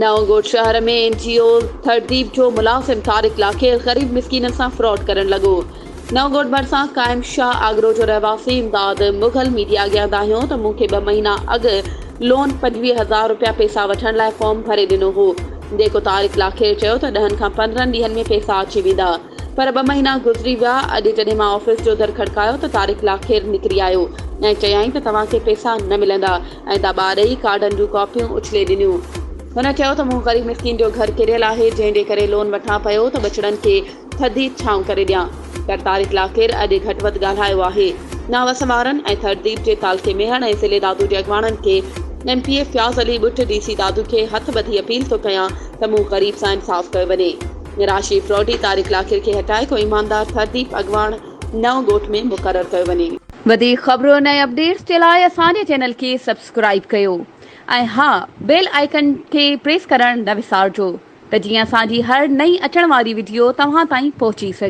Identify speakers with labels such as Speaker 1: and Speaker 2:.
Speaker 1: नवंगोट शहर में एनजीओ थरदीप जो मुलाज़िम तारिक लाखेर ग़रीब मिस्कीननि सां फ्रॉड करण लॻो। नवंगोट भरिसां क़ाइम शाह आगरो जो रहवासी इमदाद मुग़ल मीडिया अॻियां ॿुधायो त मूंखे 2 महीना अॻु लोन 25,000 रुपया पैसा वठण लाइ फॉर्म भरे ॾिनो हो, जेको तारिक लाखेर चयो त 10 खां 15 ॾींहंनि में पैसा अची वेंदा। पर 2 महीना गुज़री विया। अॼु जॾहिं मां ऑफिस जो दर खड़कायो त तारिक लाखेर निकिरी आयो ऐं चयाईं त तव्हांखे पैसा न मिलंदा ऐं दॿा ॾेई कार्डनि जूं कॉपियूं उछले ॾिनियूं। हुन चयो त मूं ग़रीब मिस्कीन जो घर किरियल आहे, जंहिंजे करे लोन वठां पियो त बचड़नि खे थधी छांव करे ॾियां। पर तारिक लाखेर अॼु घटि वधि ॻाल्हायो आहे। नावस वारनि ऐं थरदीप जे तालके मेहण ऐं ज़िले दादू जे अॻवाननि खे MP फ्याज़ अली बुट DC दादू खे हथ ॿधी अपील थो कयां त मूं ग़रीब सां इंसाफ़ कयो वञे। राशि फ्रॉडी तारिक लाखेर खे हटाए को ईमानदार थरदीप अॻवान नवंगोट में मुक़ररु कयो वञे। वधीक ख़बरुनि ऐं अपडेट्स जे लाइ असांजे चैनल खे सब्सक्राइब कयो ऐं हा, बेल आइकन खे प्रेस करणु न विसारिजो त जीअं असांजी हर नई अचण वारी वीडियो तव्हां ताईं पहुची सघे।